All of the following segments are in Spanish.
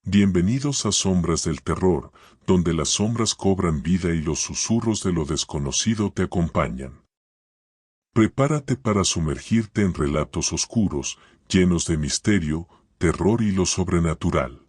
Bienvenidos a Sombras del Terror, donde las sombras cobran vida y los susurros de lo desconocido te acompañan. Prepárate para sumergirte en relatos oscuros, llenos de misterio, terror y lo sobrenatural.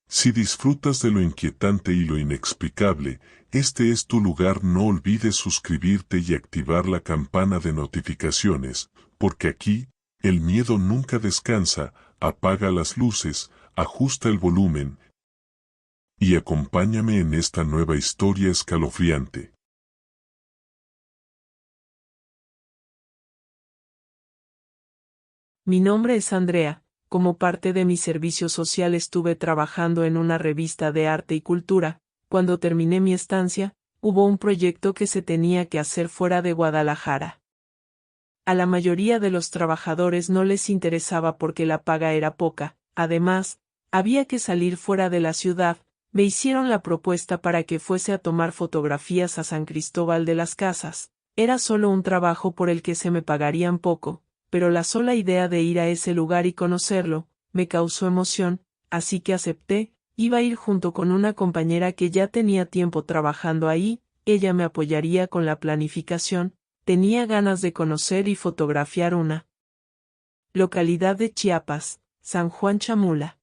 Si disfrutas de lo inquietante y lo inexplicable, este es tu lugar. No olvides suscribirte y activar la campana de notificaciones, porque aquí, el miedo nunca descansa. Apaga las luces, ajusta el volumen y acompáñame en esta nueva historia escalofriante. Mi nombre es Andrea. Como parte de mi servicio social estuve trabajando en una revista de arte y cultura. Cuando terminé mi estancia, hubo un proyecto que se tenía que hacer fuera de Guadalajara. A la mayoría de los trabajadores no les interesaba porque la paga era poca. Además, había que salir fuera de la ciudad. Me hicieron la propuesta para que fuese a tomar fotografías a San Cristóbal de las Casas. Era solo un trabajo por el que se me pagarían poco, pero la sola idea de ir a ese lugar y conocerlo, me causó emoción, así que acepté. Iba a ir junto con una compañera que ya tenía tiempo trabajando ahí. Ella me apoyaría con la planificación. Tenía ganas de conocer y fotografiar una localidad de Chiapas, San Juan Chamula.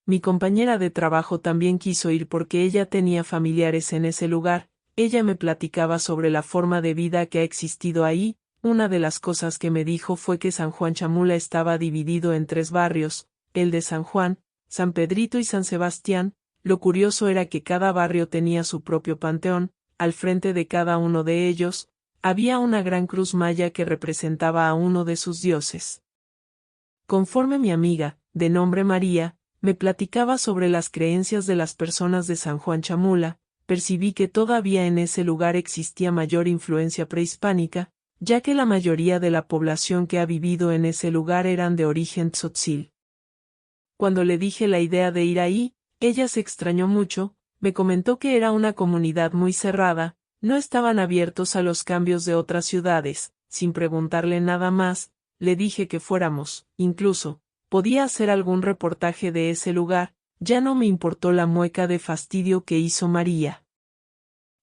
Mi compañera de trabajo también quiso ir porque ella tenía familiares en ese lugar. Ella me platicaba sobre la forma de vida que ha existido ahí. Una de las cosas que me dijo fue que San Juan Chamula estaba dividido en 3 barrios, el de San Juan, San Pedrito y San Sebastián. Lo curioso era que cada barrio tenía su propio panteón. Al frente de cada uno de ellos, había una gran cruz maya que representaba a uno de sus dioses. Conforme mi amiga, de nombre María, me platicaba sobre las creencias de las personas de San Juan Chamula, percibí que todavía en ese lugar existía mayor influencia prehispánica, ya que la mayoría de la población que ha vivido en ese lugar eran de origen tzotzil. Cuando le dije la idea de ir ahí, ella se extrañó mucho. Me comentó que era una comunidad muy cerrada. No estaban abiertos a los cambios de otras ciudades. Sin preguntarle nada más, le dije que fuéramos. Incluso, podía hacer algún reportaje de ese lugar. Ya no me importó la mueca de fastidio que hizo María.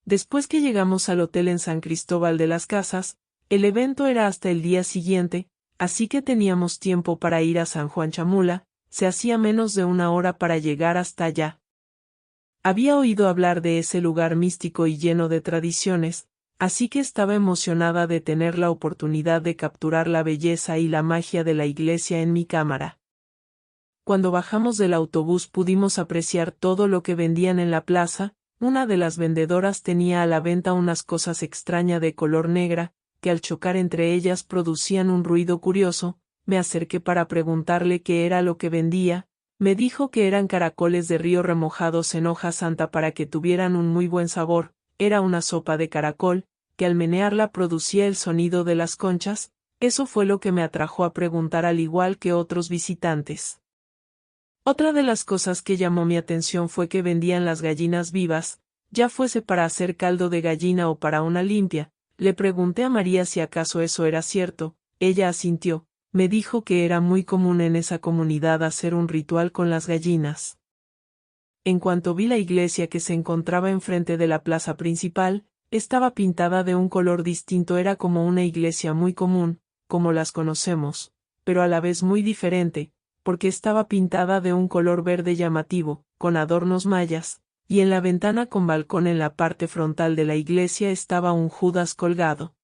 Después que llegamos al hotel en San Cristóbal de las Casas, el evento era hasta el día siguiente, así que teníamos tiempo para ir a San Juan Chamula. Se hacía menos de 1 hora para llegar hasta allá. Había oído hablar de ese lugar místico y lleno de tradiciones, así que estaba emocionada de tener la oportunidad de capturar la belleza y la magia de la iglesia en mi cámara. Cuando bajamos del autobús pudimos apreciar todo lo que vendían en la plaza. Una de las vendedoras tenía a la venta unas cosas extrañas de color negra, que al chocar entre ellas producían un ruido curioso. Me acerqué para preguntarle qué era lo que vendía. Me dijo que eran caracoles de río remojados en hoja santa para que tuvieran un muy buen sabor. Era una sopa de caracol, que al menearla producía el sonido de las conchas. Eso fue lo que me atrajo a preguntar al igual que otros visitantes. Otra de las cosas que llamó mi atención fue que vendían las gallinas vivas, ya fuese para hacer caldo de gallina o para una limpia. Le pregunté a María si acaso eso era cierto. Ella asintió. Me dijo que era muy común en esa comunidad hacer un ritual con las gallinas. En cuanto vi la iglesia que se encontraba enfrente de la plaza principal, estaba pintada de un color distinto. Era como una iglesia muy común, como las conocemos, pero a la vez muy diferente, porque estaba pintada de un color verde llamativo, con adornos mayas, y en la ventana con balcón en la parte frontal de la iglesia estaba un Judas colgado.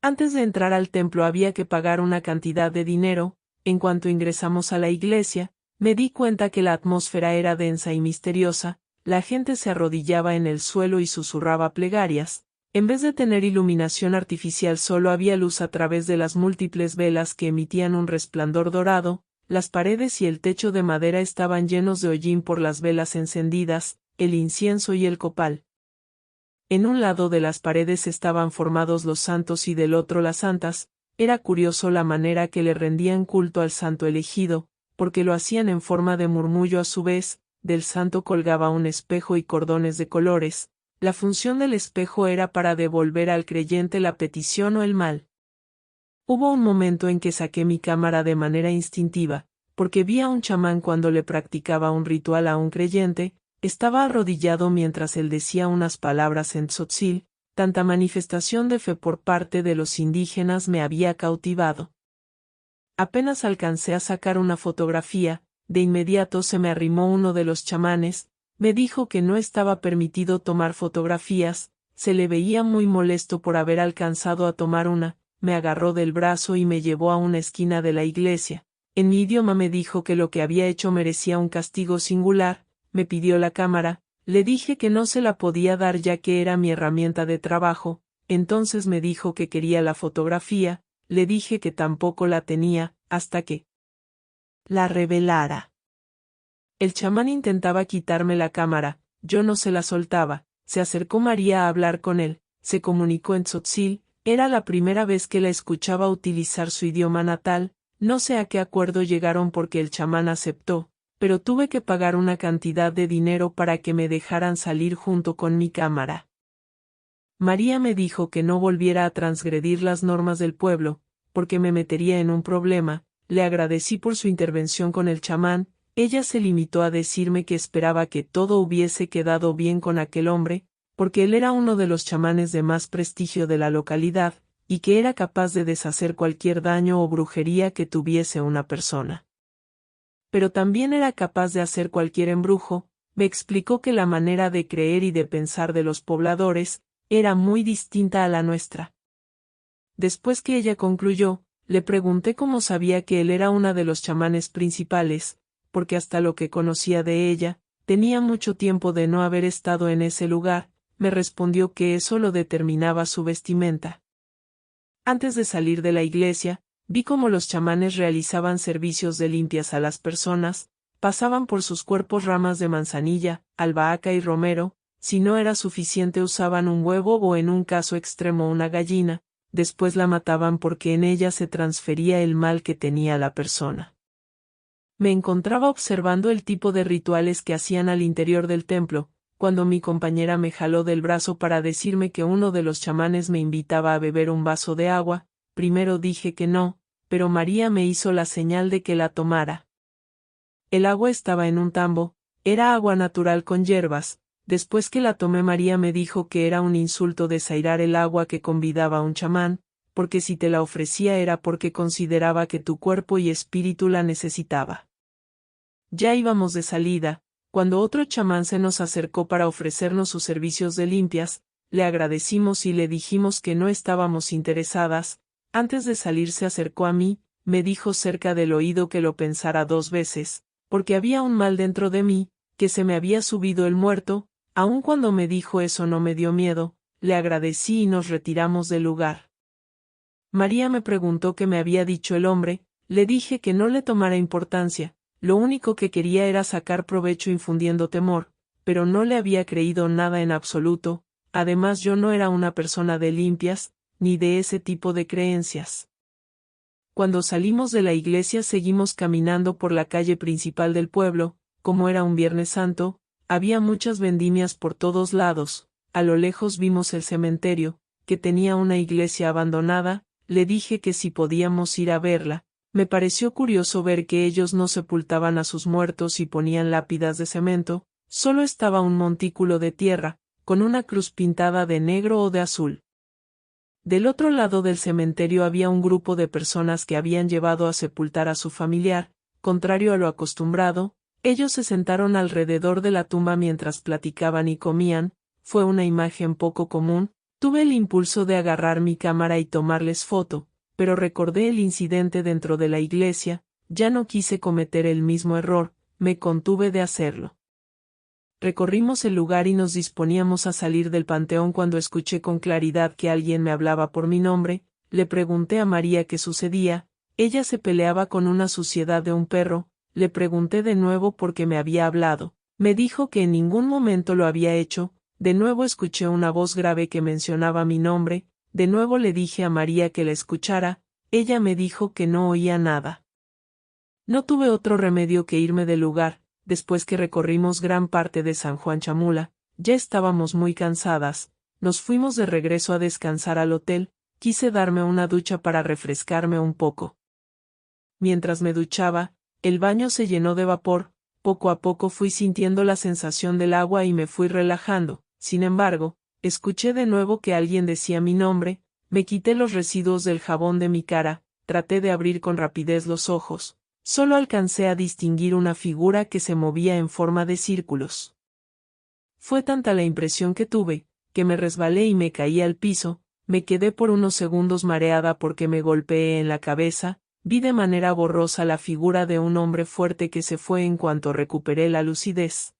Antes de entrar al templo había que pagar una cantidad de dinero. En cuanto ingresamos a la iglesia, me di cuenta que la atmósfera era densa y misteriosa. La gente se arrodillaba en el suelo y susurraba plegarias. En vez de tener iluminación artificial solo había luz a través de las múltiples velas que emitían un resplandor dorado. Las paredes y el techo de madera estaban llenos de hollín por las velas encendidas, el incienso y el copal. En un lado de las paredes estaban formados los santos y del otro las santas. Era curioso la manera que le rendían culto al santo elegido, porque lo hacían en forma de murmullo a su vez. Del santo colgaba un espejo y cordones de colores. La función del espejo era para devolver al creyente la petición o el mal. Hubo un momento en que saqué mi cámara de manera instintiva. porque vi a un chamán cuando le practicaba un ritual a un creyente, estaba arrodillado mientras él decía unas palabras en tzotzil. Tanta manifestación de fe por parte de los indígenas me había cautivado. Apenas alcancé a sacar una fotografía, de inmediato se me arrimó uno de los chamanes, me dijo que no estaba permitido tomar fotografías, se le veía muy molesto por haber alcanzado a tomar una, me agarró del brazo y me llevó a una esquina de la iglesia. En mi idioma me dijo que lo que había hecho merecía un castigo singular, me pidió la cámara. Le dije que no se la podía dar ya que era mi herramienta de trabajo, entonces me dijo que quería la fotografía, le dije que tampoco la tenía, hasta que la revelara. El chamán intentaba quitarme la cámara, yo no se la soltaba, se acercó María a hablar con él, se comunicó en tzotzil, era la primera vez que la escuchaba utilizar su idioma natal, no sé a qué acuerdo llegaron porque el chamán aceptó, pero tuve que pagar una cantidad de dinero para que me dejaran salir junto con mi cámara. María me dijo que no volviera a transgredir las normas del pueblo, porque me metería en un problema. Le agradecí por su intervención con el chamán, ella se limitó a decirme que esperaba que todo hubiese quedado bien con aquel hombre, porque él era uno de los chamanes de más prestigio de la localidad, y que era capaz de deshacer cualquier daño o brujería que tuviese una persona. Pero también era capaz de hacer cualquier embrujo. Me explicó que la manera de creer y de pensar de los pobladores era muy distinta a la nuestra. Después que ella concluyó, le pregunté cómo sabía que él era una de los chamanes principales, porque hasta lo que conocía de ella, tenía mucho tiempo de no haber estado en ese lugar. Me respondió que eso lo determinaba su vestimenta. Antes de salir de la iglesia, vi cómo los chamanes realizaban servicios de limpias a las personas, pasaban por sus cuerpos ramas de manzanilla, albahaca y romero, si no era suficiente usaban un huevo o en un caso extremo una gallina, después la mataban porque en ella se transfería el mal que tenía la persona. Me encontraba observando el tipo de rituales que hacían al interior del templo, cuando mi compañera me jaló del brazo para decirme que uno de los chamanes me invitaba a beber un vaso de agua. Primero dije que no, pero María me hizo la señal de que la tomara. El agua estaba en un tambo, era agua natural con hierbas. Después que la tomé María me dijo que era un insulto desairar el agua que convidaba a un chamán, porque si te la ofrecía era porque consideraba que tu cuerpo y espíritu la necesitaba. Ya íbamos de salida, cuando otro chamán se nos acercó para ofrecernos sus servicios de limpias, le agradecimos y le dijimos que no estábamos interesadas. Antes de salir se acercó a mí, me dijo cerca del oído que lo pensara 2 veces, porque había un mal dentro de mí, que se me había subido el muerto. Aun cuando me dijo eso no me dio miedo, le agradecí y nos retiramos del lugar. María me preguntó qué me había dicho el hombre, le dije que no le tomara importancia, lo único que quería era sacar provecho infundiendo temor, pero no le había creído nada en absoluto. Además yo no era una persona de limpias, ni de ese tipo de creencias. Cuando salimos de la iglesia seguimos caminando por la calle principal del pueblo. Como era un Viernes Santo, había muchas vendimias por todos lados. A lo lejos vimos el cementerio, que tenía una iglesia abandonada. Le dije que si podíamos ir a verla. Me pareció curioso ver que ellos no sepultaban a sus muertos y ponían lápidas de cemento, solo estaba un montículo de tierra, con una cruz pintada de negro o de azul. Del otro lado del cementerio había un grupo de personas que habían llevado a sepultar a su familiar. Contrario a lo acostumbrado, ellos se sentaron alrededor de la tumba mientras platicaban y comían. Fue una imagen poco común. Tuve el impulso de agarrar mi cámara y tomarles foto, pero recordé el incidente dentro de la iglesia. Ya no quise cometer el mismo error, me contuve de hacerlo. Recorrimos el lugar y nos disponíamos a salir del panteón cuando escuché con claridad que alguien me hablaba por mi nombre. Le pregunté a María qué sucedía. Ella se peleaba con una suciedad de un perro. Le pregunté de nuevo por qué me había hablado. Me dijo que en ningún momento lo había hecho. De nuevo escuché una voz grave que mencionaba mi nombre. De nuevo le dije a María que la escuchara. Ella me dijo que no oía nada. No tuve otro remedio que irme del lugar. Después que recorrimos gran parte de San Juan Chamula, ya estábamos muy cansadas. Nos fuimos de regreso a descansar al hotel. Quise darme una ducha para refrescarme un poco. Mientras me duchaba, el baño se llenó de vapor, poco a poco fui sintiendo la sensación del agua y me fui relajando. Sin embargo, escuché de nuevo que alguien decía mi nombre, me quité los residuos del jabón de mi cara, traté de abrir con rapidez los ojos. Solo alcancé a distinguir una figura que se movía en forma de círculos. Fue tanta la impresión que tuve, que me resbalé y me caí al piso, me quedé por unos segundos mareada porque me golpeé en la cabeza, vi de manera borrosa la figura de un hombre fuerte que se fue en cuanto recuperé la lucidez.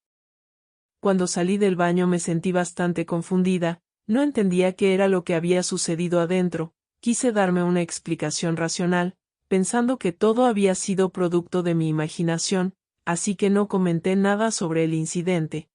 Cuando salí del baño me sentí bastante confundida, no entendía qué era lo que había sucedido adentro, quise darme una explicación racional, pensando que todo había sido producto de mi imaginación, así que no comenté nada sobre el incidente.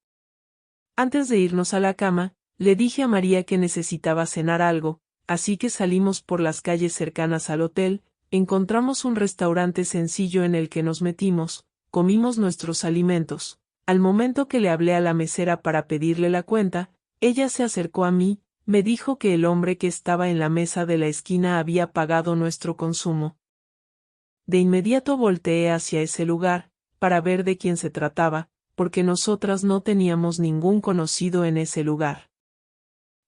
Antes de irnos a la cama, le dije a María que necesitaba cenar algo, así que salimos por las calles cercanas al hotel, encontramos un restaurante sencillo en el que nos metimos, comimos nuestros alimentos. Al momento que le hablé a la mesera para pedirle la cuenta, ella se acercó a mí, me dijo que el hombre que estaba en la mesa de la esquina había pagado nuestro consumo. De inmediato volteé hacia ese lugar, para ver de quién se trataba, porque nosotras no teníamos ningún conocido en ese lugar.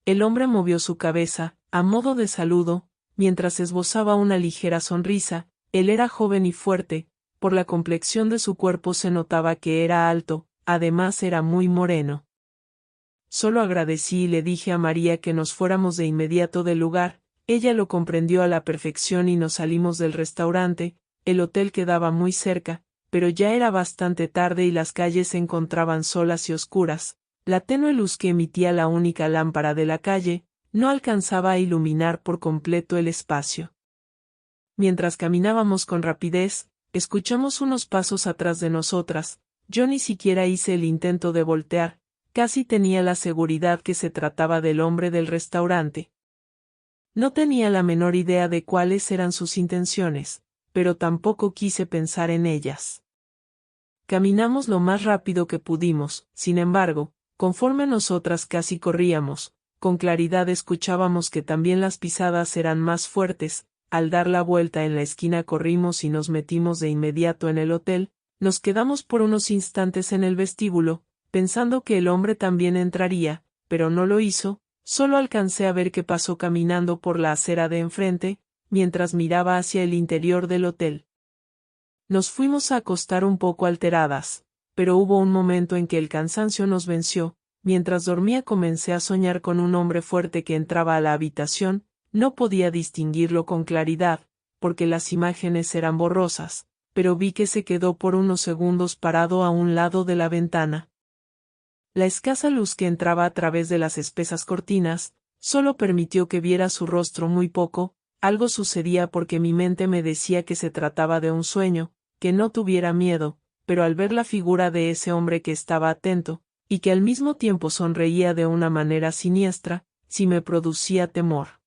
El hombre movió su cabeza, a modo de saludo, mientras esbozaba una ligera sonrisa. Él era joven y fuerte, por la complexión de su cuerpo se notaba que era alto, además era muy moreno. Solo agradecí y le dije a María que nos fuéramos de inmediato del lugar, ella lo comprendió a la perfección y nos salimos del restaurante. El hotel quedaba muy cerca, pero ya era bastante tarde y las calles se encontraban solas y oscuras. La tenue luz que emitía la única lámpara de la calle, no alcanzaba a iluminar por completo el espacio. Mientras caminábamos con rapidez, escuchamos unos pasos atrás de nosotras. Yo ni siquiera hice el intento de voltear, casi tenía la seguridad que se trataba del hombre del restaurante. No tenía la menor idea de cuáles eran sus intenciones, pero tampoco quise pensar en ellas. Caminamos lo más rápido que pudimos, sin embargo, conforme nosotras casi corríamos, con claridad escuchábamos que también las pisadas eran más fuertes. Al dar la vuelta en la esquina corrimos y nos metimos de inmediato en el hotel, nos quedamos por unos instantes en el vestíbulo, pensando que el hombre también entraría, pero no lo hizo, solo alcancé a ver que pasó caminando por la acera de enfrente, mientras miraba hacia el interior del hotel. Nos fuimos a acostar un poco alteradas, pero hubo un momento en que el cansancio nos venció. Mientras dormía comencé a soñar con un hombre fuerte que entraba a la habitación. No podía distinguirlo con claridad, porque las imágenes eran borrosas, pero vi que se quedó por unos segundos parado a un lado de la ventana. La escasa luz que entraba a través de las espesas cortinas, solo permitió que viera su rostro muy poco. Algo sucedía porque mi mente me decía que se trataba de un sueño, que no tuviera miedo, pero al ver la figura de ese hombre que estaba atento, y que al mismo tiempo sonreía de una manera siniestra, sí me producía temor.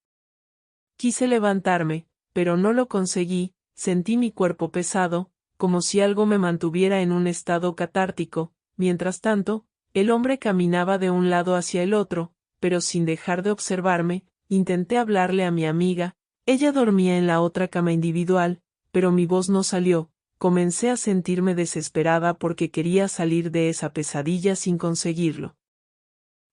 Quise levantarme, pero no lo conseguí, sentí mi cuerpo pesado, como si algo me mantuviera en un estado catártico. Mientras tanto, el hombre caminaba de un lado hacia el otro, pero sin dejar de observarme. Intenté hablarle a mi amiga, ella dormía en la otra cama individual, pero mi voz no salió. Comencé a sentirme desesperada porque quería salir de esa pesadilla sin conseguirlo.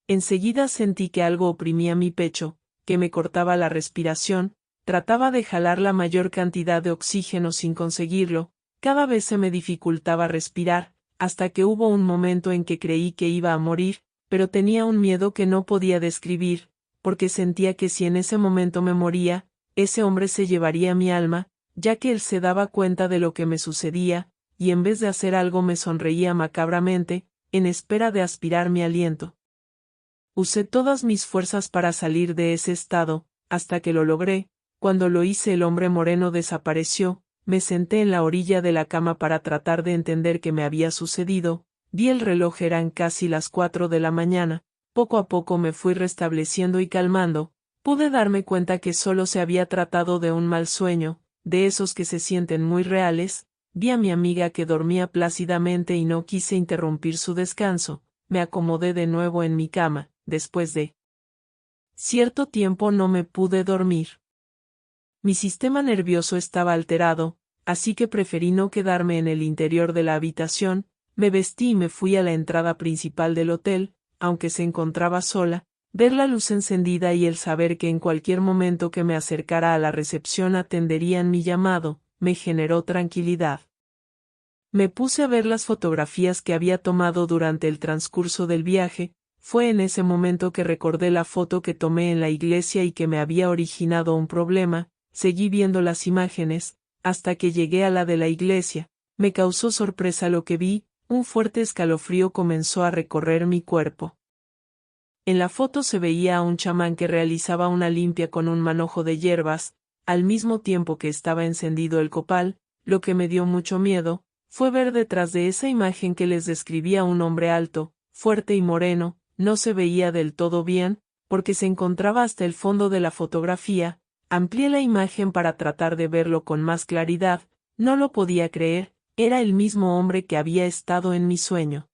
Enseguida sentí que algo oprimía mi pecho, que me cortaba la respiración. Trataba de jalar la mayor cantidad de oxígeno sin conseguirlo, cada vez se me dificultaba respirar, hasta que hubo un momento en que creí que iba a morir, pero tenía un miedo que no podía describir, porque sentía que si en ese momento me moría, ese hombre se llevaría mi alma, ya que él se daba cuenta de lo que me sucedía, y en vez de hacer algo me sonreía macabramente, en espera de aspirar mi aliento. Usé todas mis fuerzas para salir de ese estado, hasta que lo logré. Cuando lo hice el hombre moreno desapareció. Me senté en la orilla de la cama para tratar de entender qué me había sucedido. Vi el reloj, eran casi las 4 de la mañana. Poco a poco me fui restableciendo y calmando. Pude darme cuenta que solo se había tratado de un mal sueño, de esos que se sienten muy reales. Vi a mi amiga que dormía plácidamente y no quise interrumpir su descanso. Me acomodé de nuevo en mi cama. Después de cierto tiempo no me pude dormir. Mi sistema nervioso estaba alterado, así que preferí no quedarme en el interior de la habitación. Me vestí y me fui a la entrada principal del hotel. Aunque se encontraba sola, ver la luz encendida y el saber que en cualquier momento que me acercara a la recepción atenderían mi llamado, me generó tranquilidad. Me puse a ver las fotografías que había tomado durante el transcurso del viaje. Fue en ese momento que recordé la foto que tomé en la iglesia y que me había originado un problema. Seguí viendo las imágenes, hasta que llegué a la de la iglesia. Me causó sorpresa lo que vi. Un fuerte escalofrío comenzó a recorrer mi cuerpo. En la foto se veía a un chamán que realizaba una limpia con un manojo de hierbas, al mismo tiempo que estaba encendido el copal. Lo que me dio mucho miedo fue ver detrás de esa imagen que les describía un hombre alto, fuerte y moreno. No se veía del todo bien, porque se encontraba hasta el fondo de la fotografía. Amplié la imagen para tratar de verlo con más claridad. No lo podía creer. Era el mismo hombre que había estado en mi sueño.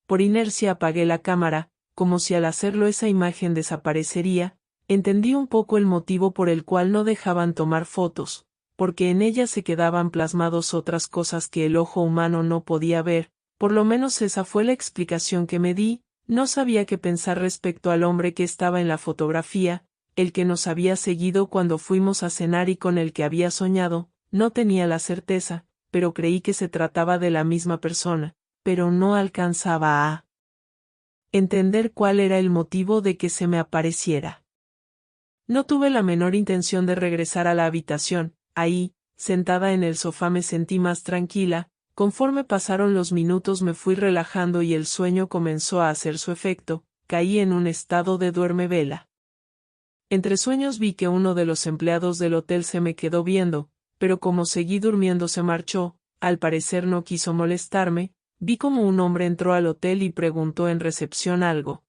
Por inercia apagué la cámara, como si al hacerlo esa imagen desaparecería. Entendí un poco el motivo por el cual no dejaban tomar fotos, porque en ellas se quedaban plasmados otras cosas que el ojo humano no podía ver. Por lo menos esa fue la explicación que me di. No sabía qué pensar respecto al hombre que estaba en la fotografía, el que nos había seguido cuando fuimos a cenar y con el que había soñado. No tenía la certeza, pero creí que se trataba de la misma persona, pero no alcanzaba a entender cuál era el motivo de que se me apareciera. No tuve la menor intención de regresar a la habitación. Ahí, sentada en el sofá, me sentí más tranquila. Conforme pasaron los minutos me fui relajando y el sueño comenzó a hacer su efecto. Caí en un estado de duermevela. Entre sueños vi que uno de los empleados del hotel se me quedó viendo, pero como seguí durmiendo se marchó. Al parecer no quiso molestarme. Vi como un hombre entró al hotel y preguntó en recepción algo.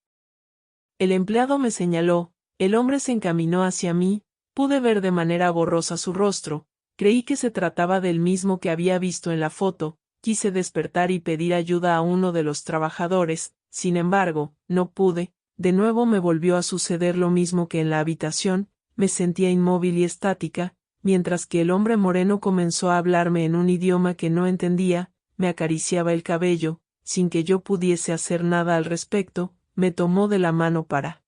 El empleado me señaló. El hombre se encaminó hacia mí. Pude ver de manera borrosa su rostro. Creí que se trataba del mismo que había visto en la foto. Quise despertar y pedir ayuda a uno de los trabajadores. Sin embargo, no pude. De nuevo me volvió a suceder lo mismo que en la habitación. Me sentía inmóvil y estática, mientras que el hombre moreno comenzó a hablarme en un idioma que no entendía. Me acariciaba el cabello, sin que yo pudiese hacer nada al respecto. Me tomó de la mano para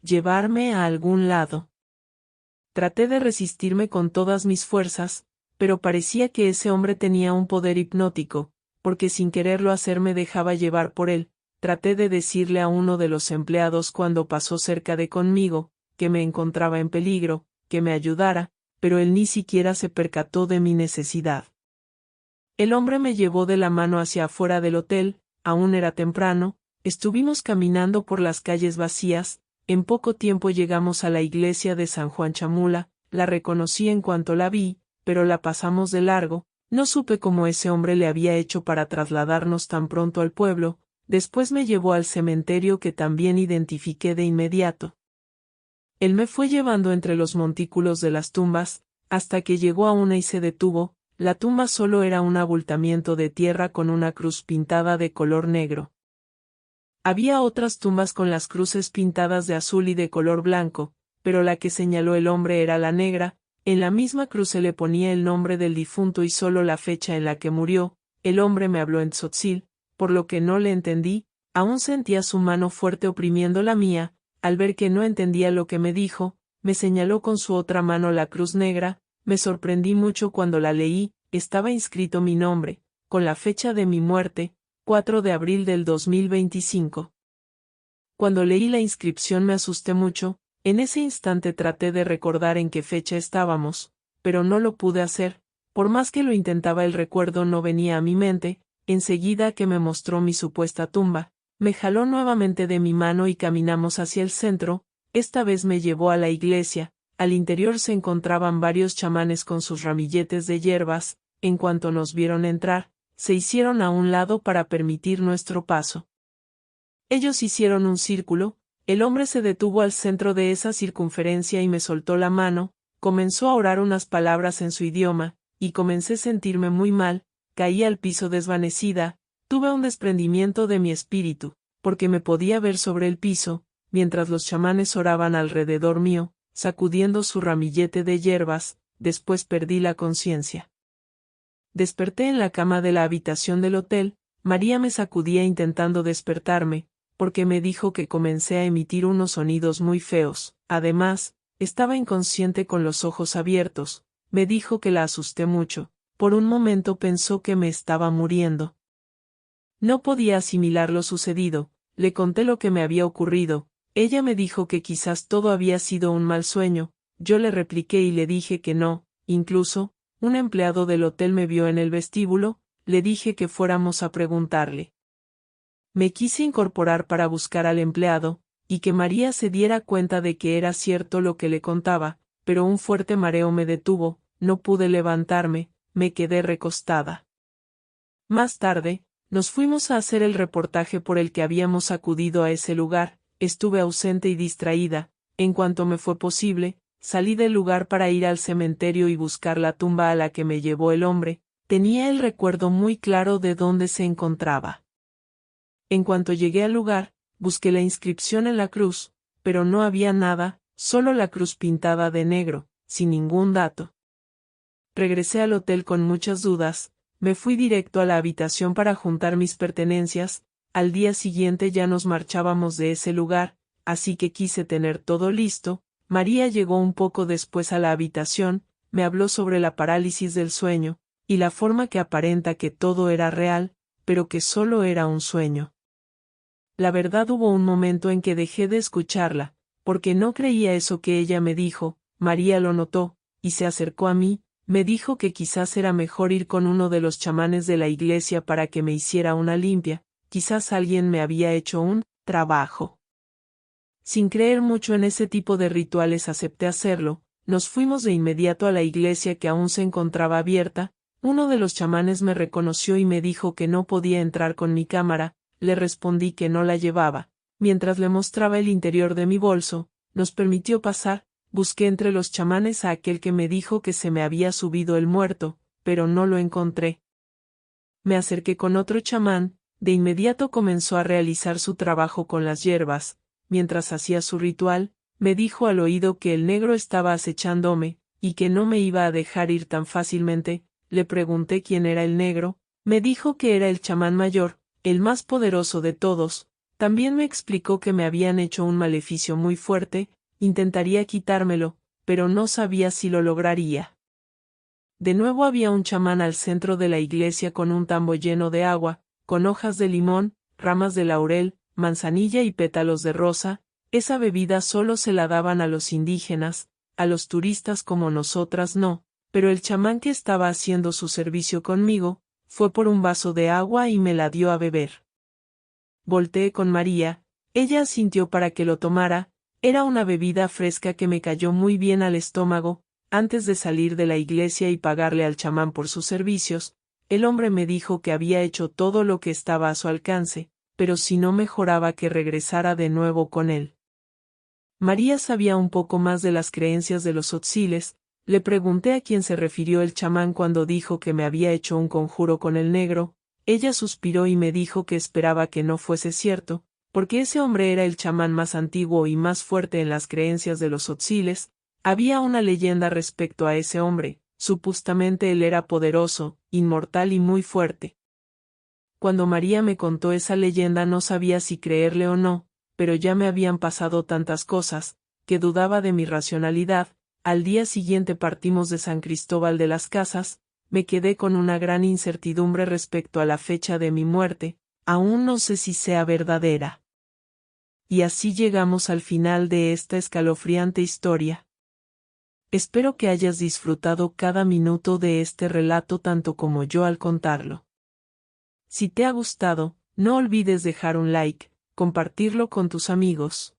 llevarme a algún lado. Traté de resistirme con todas mis fuerzas, pero parecía que ese hombre tenía un poder hipnótico, porque sin quererlo hacer me dejaba llevar por él. Traté de decirle a uno de los empleados cuando pasó cerca de conmigo, que me encontraba en peligro, que me ayudara, pero él ni siquiera se percató de mi necesidad. El hombre me llevó de la mano hacia afuera del hotel. Aún era temprano. Estuvimos caminando por las calles vacías. En poco tiempo llegamos a la iglesia de San Juan Chamula. La reconocí en cuanto la vi, pero la pasamos de largo. No supe cómo ese hombre le había hecho para trasladarnos tan pronto al pueblo. Después me llevó al cementerio, que también identifiqué de inmediato. Él me fue llevando entre los montículos de las tumbas, hasta que llegó a una y se detuvo. La tumba solo era un abultamiento de tierra con una cruz pintada de color negro. Había otras tumbas con las cruces pintadas de azul y de color blanco, pero la que señaló el hombre era la negra. En la misma cruz se le ponía el nombre del difunto y solo la fecha en la que murió. El hombre me habló en tzotzil, por lo que no le entendí. Aún sentía su mano fuerte oprimiendo la mía. Al ver que no entendía lo que me dijo, me señaló con su otra mano la cruz negra. Me sorprendí mucho cuando la leí. Estaba inscrito mi nombre, con la fecha de mi muerte, 4 de abril del 2025. Cuando leí la inscripción me asusté mucho. En ese instante traté de recordar en qué fecha estábamos, pero no lo pude hacer. Por más que lo intentaba, el recuerdo no venía a mi mente. Enseguida que me mostró mi supuesta tumba, me jaló nuevamente de mi mano y caminamos hacia el centro. Esta vez me llevó a la iglesia. Al interior se encontraban varios chamanes con sus ramilletes de hierbas. En cuanto nos vieron entrar, se hicieron a un lado para permitir nuestro paso. Ellos hicieron un círculo. El hombre se detuvo al centro de esa circunferencia y me soltó la mano. Comenzó a orar unas palabras en su idioma, y comencé a sentirme muy mal. Caí al piso desvanecida. Tuve un desprendimiento de mi espíritu, porque me podía ver sobre el piso, mientras los chamanes oraban alrededor mío, sacudiendo su ramillete de hierbas. después perdí la conciencia. Desperté en la cama de la habitación del hotel. María me sacudía intentando despertarme, porque me dijo que comencé a emitir unos sonidos muy feos. Además, estaba inconsciente con los ojos abiertos. Me dijo que la asusté mucho. Por un momento pensó que me estaba muriendo. No podía asimilar lo sucedido. Le conté lo que me había ocurrido. Ella me dijo que quizás todo había sido un mal sueño. Yo le repliqué y le dije que no. Incluso, un empleado del hotel me vio en el vestíbulo. Le dije que fuéramos a preguntarle. Me quise incorporar para buscar al empleado, y que María se diera cuenta de que era cierto lo que le contaba, pero un fuerte mareo me detuvo, no pude levantarme, me quedé recostada. Más tarde, nos fuimos a hacer el reportaje por el que habíamos acudido a ese lugar. Estuve ausente y distraída. En cuanto me fue posible, salí del lugar para ir al cementerio y buscar la tumba a la que me llevó el hombre. Tenía el recuerdo muy claro de dónde se encontraba. En cuanto llegué al lugar, busqué la inscripción en la cruz, pero no había nada, solo la cruz pintada de negro, sin ningún dato. Regresé al hotel con muchas dudas. Me fui directo a la habitación para juntar mis pertenencias. Al día siguiente ya nos marchábamos de ese lugar, así que quise tener todo listo. María llegó un poco después a la habitación, me habló sobre la parálisis del sueño, y la forma que aparenta que todo era real, pero que solo era un sueño. La verdad, hubo un momento en que dejé de escucharla, porque no creía eso que ella me dijo. María lo notó, y se acercó a mí. Me dijo que quizás era mejor ir con uno de los chamanes de la iglesia para que me hiciera una limpia. Quizás alguien me había hecho un trabajo. Sin creer mucho en ese tipo de rituales acepté hacerlo. Nos fuimos de inmediato a la iglesia, que aún se encontraba abierta. Uno de los chamanes me reconoció y me dijo que no podía entrar con mi cámara. Le respondí que no la llevaba. Mientras le mostraba el interior de mi bolso, nos permitió pasar. Busqué entre los chamanes a aquel que me dijo que se me había subido el muerto, pero no lo encontré. Me acerqué con otro chamán. De inmediato comenzó a realizar su trabajo con las hierbas. Mientras hacía su ritual, me dijo al oído que el negro estaba acechándome, y que no me iba a dejar ir tan fácilmente. Le pregunté quién era el negro. Me dijo que era el chamán mayor, el más poderoso de todos. También me explicó que me habían hecho un maleficio muy fuerte. Intentaría quitármelo, pero no sabía si lo lograría. De nuevo había un chamán al centro de la iglesia con un tambo lleno de agua, con hojas de limón, ramas de laurel, manzanilla y pétalos de rosa. Esa bebida solo se la daban a los indígenas, a los turistas como nosotras no, pero el chamán que estaba haciendo su servicio conmigo, fue por un vaso de agua y me la dio a beber. Volteé con María, ella asintió para que lo tomara. Era una bebida fresca que me cayó muy bien al estómago. Antes de salir de la iglesia y pagarle al chamán por sus servicios, el hombre me dijo que había hecho todo lo que estaba a su alcance, pero si no mejoraba que regresara de nuevo con él. María sabía un poco más de las creencias de los tzotziles. Le pregunté a quién se refirió el chamán cuando dijo que me había hecho un conjuro con el negro. Ella suspiró y me dijo que esperaba que no fuese cierto, porque ese hombre era el chamán más antiguo y más fuerte en las creencias de los tzotziles. Había una leyenda respecto a ese hombre. Supuestamente él era poderoso, inmortal y muy fuerte. Cuando María me contó esa leyenda no sabía si creerle o no, pero ya me habían pasado tantas cosas, que dudaba de mi racionalidad. Al día siguiente partimos de San Cristóbal de las Casas. Me quedé con una gran incertidumbre respecto a la fecha de mi muerte. Aún no sé si sea verdadera. Y así llegamos al final de esta escalofriante historia. Espero que hayas disfrutado cada minuto de este relato tanto como yo al contarlo. Si te ha gustado, no olvides dejar un like, compartirlo con tus amigos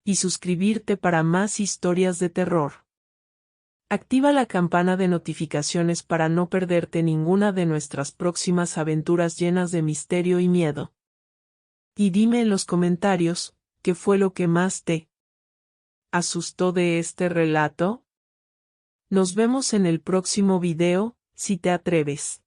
y suscribirte para más historias de terror. Activa la campana de notificaciones para no perderte ninguna de nuestras próximas aventuras llenas de misterio y miedo. Y dime en los comentarios, ¿qué fue lo que más te asustó de este relato? Nos vemos en el próximo video, si te atreves.